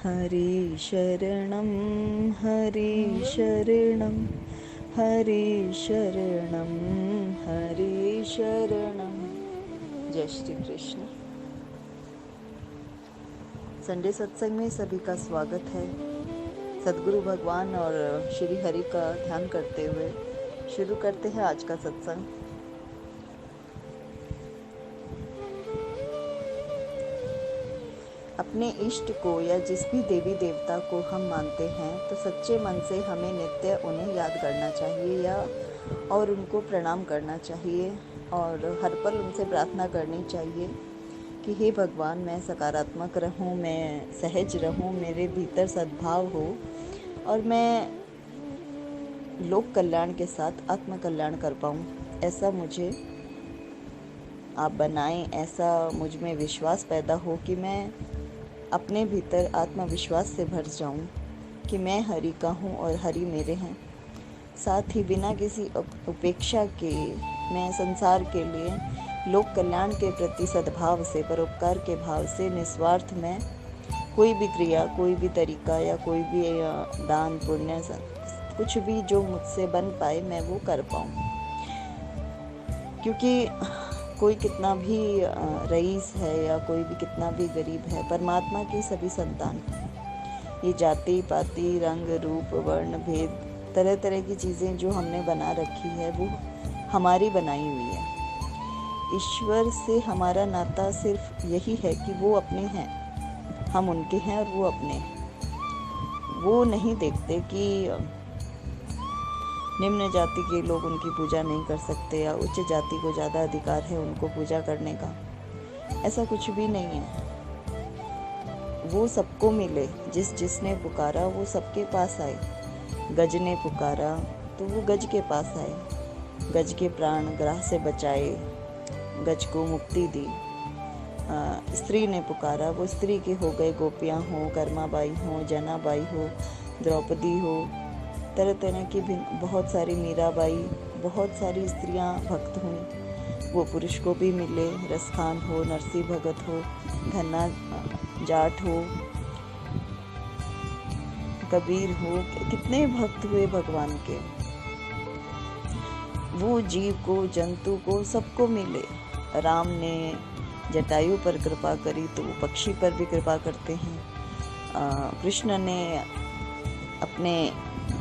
हरि शरणं हरि शरणं हरि शरणं हरि शरणं। जय श्री कृष्ण। संडे सत्संग में सभी का स्वागत है। सद्गुरु भगवान और श्री हरि का ध्यान करते हुए शुरू करते हैं आज का सत्संग। अपने इष्ट को या जिस भी देवी देवता को हम मानते हैं तो सच्चे मन से हमें नित्य उन्हें याद करना चाहिए और उनको प्रणाम करना चाहिए और हर पल उनसे प्रार्थना करनी चाहिए कि हे भगवान, मैं सकारात्मक रहूं, मैं सहज रहूं, मेरे भीतर सद्भाव हो और मैं लोक कल्याण के साथ आत्म कल्याण कर पाऊं। ऐसा मुझे आप बनाएं, ऐसा मुझ में विश्वास पैदा हो कि मैं अपने भीतर आत्मविश्वास से भर जाऊं कि मैं हरि का हूं और हरि मेरे हैं। साथ ही बिना किसी उपेक्षा के मैं संसार के लिए लोक कल्याण के प्रति सद्भाव से, परोपकार के भाव से निस्वार्थ में कोई भी क्रिया, कोई भी तरीका या कोई भी दान पुण्य, कुछ भी जो मुझसे बन पाए मैं वो कर पाऊं। क्योंकि कोई कितना भी रईस है या कोई भी कितना भी गरीब है, परमात्मा की सभी संतान हैं। ये जाति पाति, रंग रूप, वर्ण भेद, तरह तरह की चीज़ें जो हमने बना रखी है वो हमारी बनाई हुई है। ईश्वर से हमारा नाता सिर्फ यही है कि वो अपने हैं, हम उनके हैं और वो अपने हैं। वो नहीं देखते कि निम्न जाति के लोग उनकी पूजा नहीं कर सकते या उच्च जाति को ज़्यादा अधिकार है उनको पूजा करने का। ऐसा कुछ भी नहीं है। वो सबको मिले, जिसने पुकारा वो सबके पास आए। गज ने पुकारा तो वो गज के पास आए, गज के प्राण ग्राह से बचाए, गज को मुक्ति दी। स्त्री ने पुकारा, वो स्त्री के हो गए, गोपियाँ हो, कर्माबाई हो, जनाबाई हो, द्रौपदी हो, तरह तरह की बहुत सारी, मीराबाई, बहुत सारी स्त्रियां भक्त हुई। वो पुरुष को भी मिले, रसखान हो, नरसी भगत हो, धन्ना जाट हो, कबीर हो, कितने भक्त हुए भगवान के। वो जीव को, जंतु को, सबको मिले। राम ने जटायु पर कृपा करी तो वो पक्षी पर भी कृपा करते हैं। कृष्ण ने अपने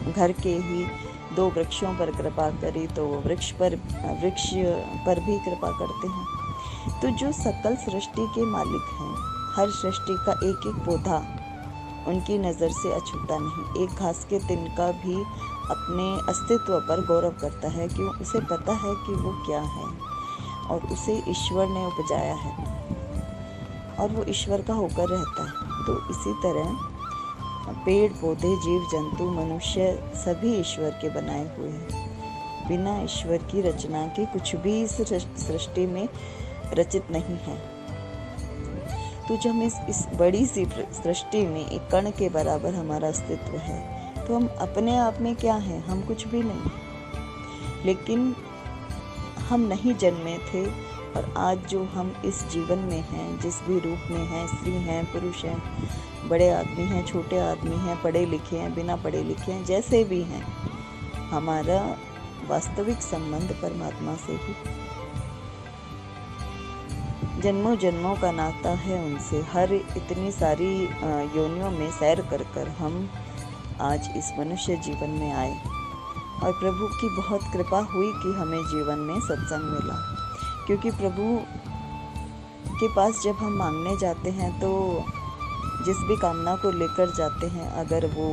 घर के ही 2 वृक्षों पर कृपा करी तो वृक्ष पर भी कृपा करते हैं। तो जो सकल सृष्टि के मालिक हैं, हर सृष्टि का एक एक पौधा उनकी नज़र से अछूता नहीं। एक घास के तिनका भी अपने अस्तित्व पर गौरव करता है कि उसे पता है कि वो क्या है और उसे ईश्वर ने उपजाया है और वो ईश्वर का होकर रहता है। तो इसी तरह पेड़ पौधे, जीव जंतु, मनुष्य सभी ईश्वर के बनाए हुए हैं। बिना ईश्वर की रचना के कुछ भी इस सृष्टि में रचित नहीं है। तो जब हम इस बड़ी सी सृष्टि में एक कण के बराबर हमारा अस्तित्व है तो हम अपने आप में क्या हैं? हम कुछ भी नहीं। लेकिन हम नहीं जन्मे थे और आज जो हम इस जीवन में हैं, जिस भी रूप में हैं, स्त्री हैं, पुरुष हैं, बड़े आदमी हैं, छोटे आदमी हैं, पढ़े लिखे हैं, बिना पढ़े लिखे हैं, जैसे भी हैं, हमारा वास्तविक संबंध परमात्मा से ही जन्मों जन्मों का नाता है उनसे। हर इतनी सारी योनियों में सैर कर कर हम आज इस मनुष्य जीवन में आए और प्रभु की बहुत कृपा हुई कि हमें जीवन में सत्संग मिला। क्योंकि प्रभु के पास जब हम मांगने जाते हैं तो जिस भी कामना को लेकर जाते हैं, अगर वो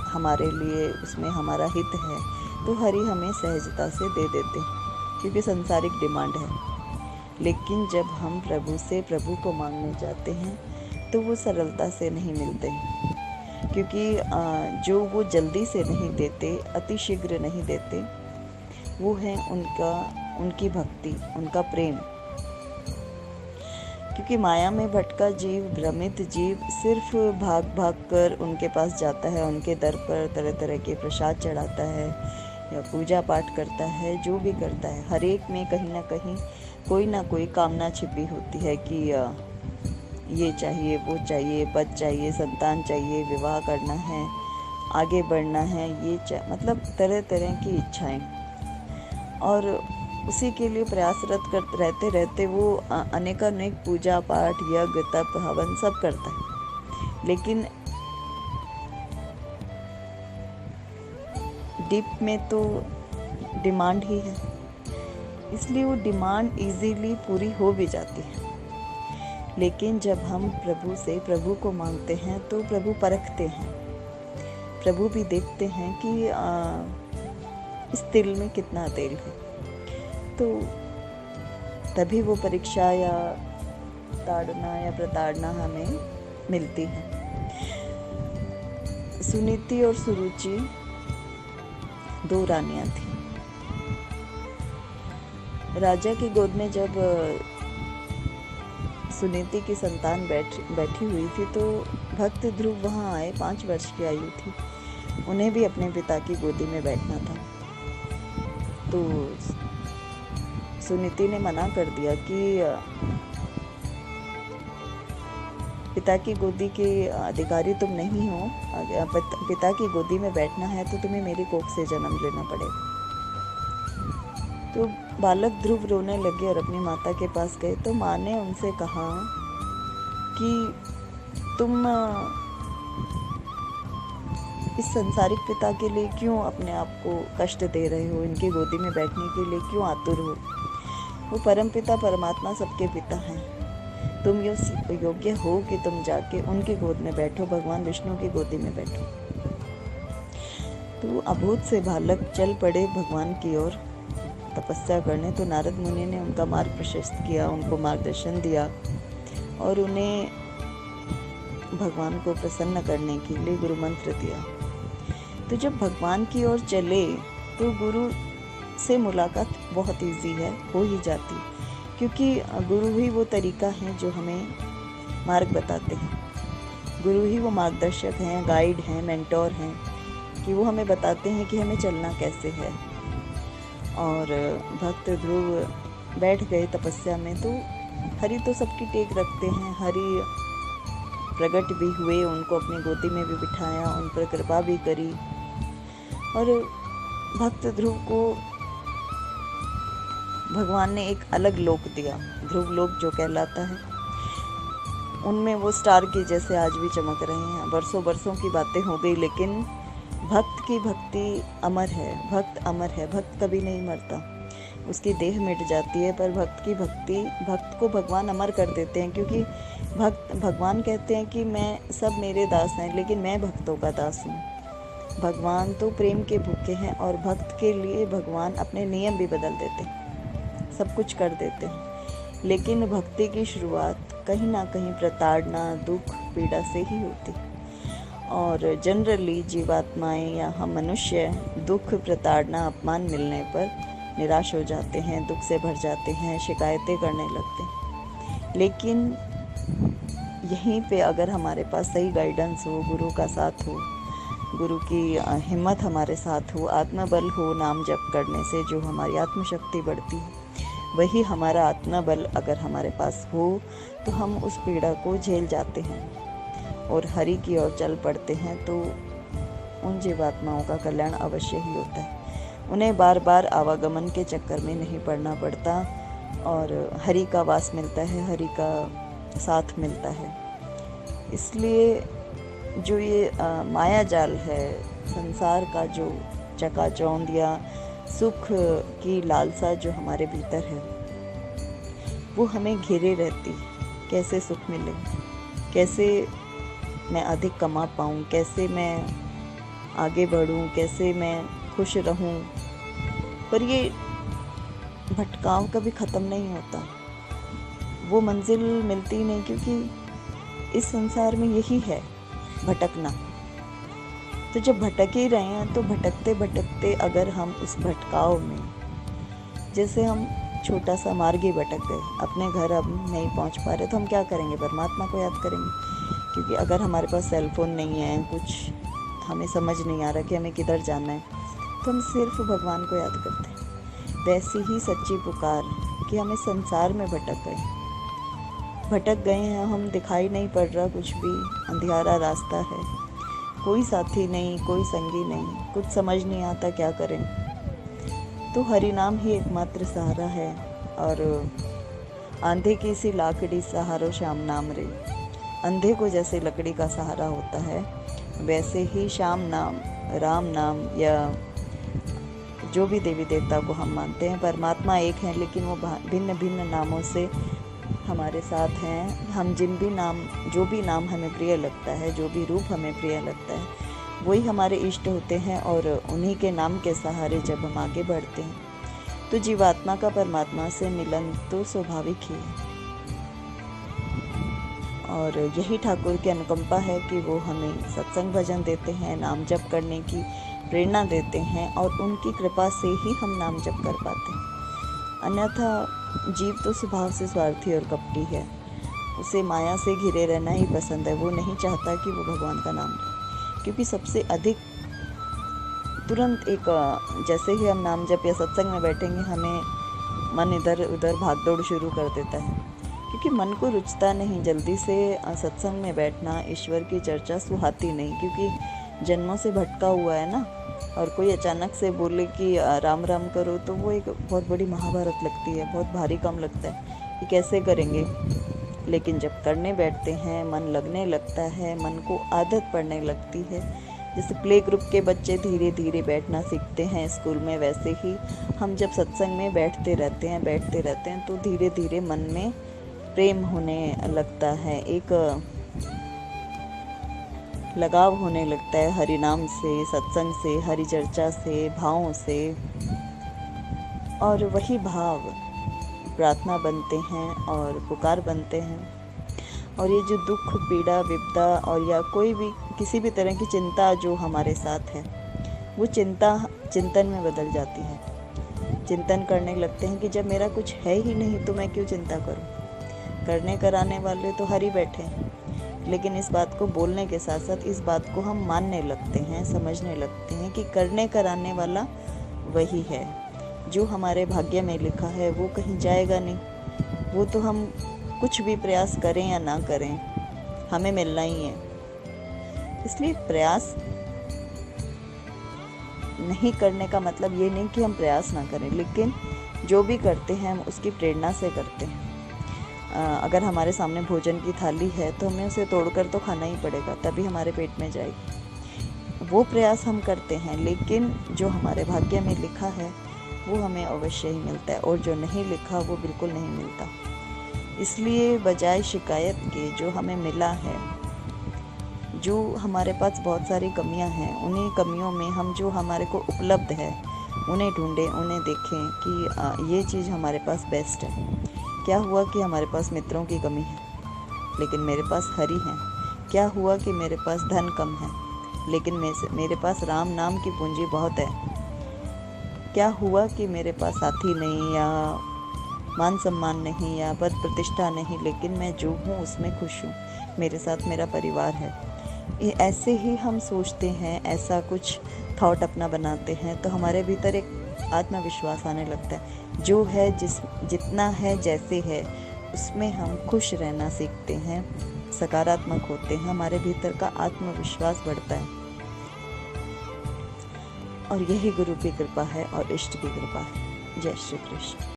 हमारे लिए उसमें हमारा हित है तो हरि हमें सहजता से दे देते हैं, क्योंकि संसारिक डिमांड है। लेकिन जब हम प्रभु से प्रभु को मांगने जाते हैं तो वो सरलता से नहीं मिलते, क्योंकि जो वो जल्दी से नहीं देते, अति शीघ्र नहीं देते, वो है उनकी भक्ति, उनका प्रेम। क्योंकि माया में भटका जीव, भ्रमित जीव सिर्फ भाग भाग कर उनके पास जाता है, उनके दर पर तरह तरह के प्रसाद चढ़ाता है या पूजा पाठ करता है, जो भी करता है। हर एक में कहीं ना कहीं कोई ना कोई कामना छिपी होती है कि ये चाहिए, वो चाहिए, पद चाहिए, संतान चाहिए, विवाह करना है, आगे बढ़ना है, मतलब तरह तरह की इच्छाएं, और उसी के लिए प्रयासरत कर रहते रहते वो अनेकानेक पूजा पाठ, यज्ञ, तप, हवन सब करता है, लेकिन डीप में तो डिमांड ही है, इसलिए वो डिमांड इजीली पूरी हो भी जाती है। लेकिन जब हम प्रभु को मांगते हैं तो प्रभु परखते हैं, प्रभु भी देखते हैं कि इस तिल में कितना तेल है, तो तभी वो परीक्षा या ताड़ना या प्रताड़ना हमें मिलती है। सुनीति और सुरुचि 2 रानियां थी। राजा की गोद में जब सुनीति की संतान बैठी हुई थी तो भक्त ध्रुव वहाँ आए। 5 वर्ष की आयु थी, उन्हें भी अपने पिता की गोदी में बैठना था। तो सुनीति ने मना कर दिया कि पिता की गोदी के अधिकारी तुम नहीं हो, पिता की गोदी में बैठना है तो तुम्हें मेरी कोख से जन्म लेना पड़ेगा। तो बालक ध्रुव रोने लगे और अपनी माता के पास गए, तो माँ ने उनसे कहा कि तुम इस संसारिक पिता के लिए क्यों अपने आप को कष्ट दे रहे हो, इनकी गोदी में बैठने के लिए क्यों आतुर हो। वो परम पिता परमात्मा सबके पिता हैं, तुम योग्य हो कि तुम जाके उनकी गोद में बैठो, भगवान विष्णु की गोदी में बैठो। तो अभूत से बालक चल पड़े भगवान की ओर तपस्या करने। तो नारद मुनि ने उनका मार्ग प्रशस्त किया, उनको मार्गदर्शन दिया और उन्हें भगवान को प्रसन्न करने के लिए गुरु मंत्र दिया। तो जब भगवान की ओर चले तो गुरु से मुलाकात बहुत इजी है, हो ही जाती, क्योंकि गुरु ही वो तरीका है जो हमें मार्ग बताते हैं। गुरु ही वो मार्गदर्शक हैं, गाइड हैं, मेंटोर हैं, कि वो हमें बताते हैं कि हमें चलना कैसे है। और भक्त ध्रुव बैठ गए तपस्या में। तो हरि तो सबकी टेक रखते हैं, हरि प्रकट भी हुए, उनको अपनी गोदी में भी बिठाया, उन पर कृपा भी करी। और भक्त ध्रुव को भगवान ने एक अलग लोक दिया, ध्रुव लोक जो कहलाता है। उनमें वो स्टार के जैसे आज भी चमक रहे हैं। बरसों बरसों की बातें हो गई, लेकिन भक्त की भक्ति अमर है, भक्त अमर है, भक्त कभी नहीं मरता। उसकी देह मिट जाती है, पर भक्त को भगवान अमर कर देते हैं, क्योंकि भगवान कहते हैं कि मैं सब मेरे दास हैं, लेकिन मैं भक्तों का दास हूँ। भगवान तो प्रेम के भूखे हैं, और भक्त के लिए भगवान अपने नियम भी बदल देते हैं, सब कुछ कर देते हैं। लेकिन भक्ति की शुरुआत कहीं ना कहीं प्रताड़ना, दुख, पीड़ा से ही होती है। और जनरली जीवात्माएं या हम मनुष्य दुख, प्रताड़ना, अपमान मिलने पर निराश हो जाते हैं, दुख से भर जाते हैं, शिकायतें करने लगते हैं। लेकिन यहीं पे अगर हमारे पास सही गाइडेंस हो, गुरु का साथ हो, गुरु की हिम्मत हमारे साथ हो, आत्मबल हो, नाम जप करने से जो हमारी आत्मशक्ति बढ़ती है, वही हमारा आत्मबल अगर हमारे पास हो तो हम उस पीड़ा को झेल जाते हैं और हरि की ओर चल पड़ते हैं। तो उन जीवात्माओं का कल्याण अवश्य ही होता है। उन्हें बार बार आवागमन के चक्कर में नहीं पड़ना पड़ता और हरि का वास मिलता है, हरि का साथ मिलता है। इसलिए जो ये माया जाल है, संसार का जो चकाचौंध या सुख की लालसा जो हमारे भीतर है, वो हमें घेरे रहती है। कैसे सुख मिले, कैसे मैं अधिक कमा पाऊँ, कैसे मैं आगे बढ़ूँ, कैसे मैं खुश रहूँ, पर ये भटकाव कभी ख़त्म नहीं होता, वो मंजिल मिलती नहीं, क्योंकि इस संसार में यही है भटकना। तो जब भटक ही रहे हैं तो भटकते भटकते अगर हम उस भटकाव में, जैसे हम छोटा सा मार्ग ही भटक गए, अपने घर अब नहीं पहुंच पा रहे, तो हम क्या करेंगे? परमात्मा को याद करेंगे। क्योंकि अगर हमारे पास सेल फोन नहीं है, कुछ हमें समझ नहीं आ रहा कि हमें किधर जाना है, तो हम सिर्फ भगवान को याद करते हैं। वैसी ही सच्ची पुकार कि हमें संसार में भटक गए, भटक गए हैं हम, दिखाई नहीं पड़ रहा कुछ भी, अंधियारा रास्ता है, कोई साथी नहीं, कोई संगी नहीं, कुछ समझ नहीं आता क्या करें। तो हरि नाम ही एकमात्र सहारा है। और आंधे की सी लाकड़ी सहारो श्याम नाम रे। अंधे को जैसे लकड़ी का सहारा होता है, वैसे ही श्याम नाम, राम नाम, या जो भी देवी देवता को हम मानते हैं, परमात्मा एक है लेकिन वो भिन्न भिन्न नामों से हमारे साथ हैं। हम जो भी नाम हमें प्रिय लगता है, जो भी रूप हमें प्रिय लगता है, वही हमारे इष्ट होते हैं। और उन्हीं के नाम के सहारे जब हम आगे बढ़ते हैं तो जीवात्मा का परमात्मा से मिलन तो स्वाभाविक ही है। और यही ठाकुर की अनुकंपा है कि वो हमें सत्संग भजन देते हैं, नाम जप करने की प्रेरणा देते हैं, और उनकी कृपा से ही हम नाम जप कर पाते हैं। अन्यथा जीव तो स्वभाव से स्वार्थी और कपटी है, उसे माया से घिरे रहना ही पसंद है। वो नहीं चाहता कि वो भगवान का नाम ले, क्योंकि सबसे अधिक तुरंत जैसे ही हम नाम जप या सत्संग में बैठेंगे, हमें मन इधर उधर भागदौड़ शुरू कर देता है, क्योंकि मन को रुचता नहीं जल्दी से सत्संग में बैठना, ईश्वर की चर्चा सुहाती नहीं, क्योंकि जन्मों से भटका हुआ है ना। और कोई अचानक से बोले कि राम राम करो, तो वो एक बहुत बड़ी महाभारत लगती है, बहुत भारी काम लगता है कि कैसे करेंगे। लेकिन जब करने बैठते हैं, मन लगने लगता है, मन को आदत पड़ने लगती है। जैसे प्ले ग्रुप के बच्चे धीरे धीरे बैठना सीखते हैं स्कूल में, वैसे ही हम जब सत्संग में बैठते रहते हैं तो धीरे धीरे मन में प्रेम होने लगता है, एक लगाव होने लगता है हरि नाम से, सत्संग से, हरि चर्चा से, भावों से। और वही भाव प्रार्थना बनते हैं और पुकार बनते हैं। और ये जो दुख, पीड़ा, विपदा और या कोई भी किसी भी तरह की चिंता जो हमारे साथ है, वो चिंता चिंतन में बदल जाती है। चिंतन करने लगते हैं कि जब मेरा कुछ है ही नहीं तो मैं क्यों चिंता करूं। करने कराने वाले तो हरि बैठे हैं। लेकिन इस बात को बोलने के साथ साथ इस बात को हम मानने लगते हैं, समझने लगते हैं कि करने कराने वाला वही है। जो हमारे भाग्य में लिखा है वो कहीं जाएगा नहीं। वो तो हम कुछ भी प्रयास करें या ना करें, हमें मिलना ही है। इसलिए प्रयास नहीं करने का मतलब ये नहीं कि हम प्रयास ना करें, लेकिन जो भी करते हैं हम उसकी प्रेरणा से करते हैं। अगर हमारे सामने भोजन की थाली है तो हमें उसे तोड़कर तो खाना ही पड़ेगा, तभी हमारे पेट में जाएगी। वो प्रयास हम करते हैं, लेकिन जो हमारे भाग्य में लिखा है वो हमें अवश्य ही मिलता है, और जो नहीं लिखा वो बिल्कुल नहीं मिलता। इसलिए बजाय शिकायत के जो हमें मिला है, जो हमारे पास बहुत सारी कमियां हैं, उन्हीं कमियों में हम जो हमारे को उपलब्ध है उन्हें ढूंढें, उन्हें देखें कि ये चीज़ हमारे पास बेस्ट है। क्या हुआ कि हमारे पास मित्रों की कमी है लेकिन मेरे पास हरि है। क्या हुआ कि मेरे पास धन कम है लेकिन मेरे पास राम नाम की पूंजी बहुत है। क्या हुआ कि मेरे पास साथी नहीं, या मान सम्मान नहीं, या पद प्रतिष्ठा नहीं, लेकिन मैं जो हूँ उसमें खुश हूँ, मेरे साथ मेरा परिवार है। ऐसे ही हम सोचते हैं, ऐसा कुछ थॉट अपना बनाते हैं, तो हमारे भीतर एक आत्मविश्वास आने लगता है। जो है, जितना है, जैसे है, उसमें हम खुश रहना सीखते हैं, सकारात्मक होते हैं, हमारे भीतर का आत्मविश्वास बढ़ता है। और यही गुरु की कृपा है और इष्ट की कृपा है। जय श्री कृष्ण।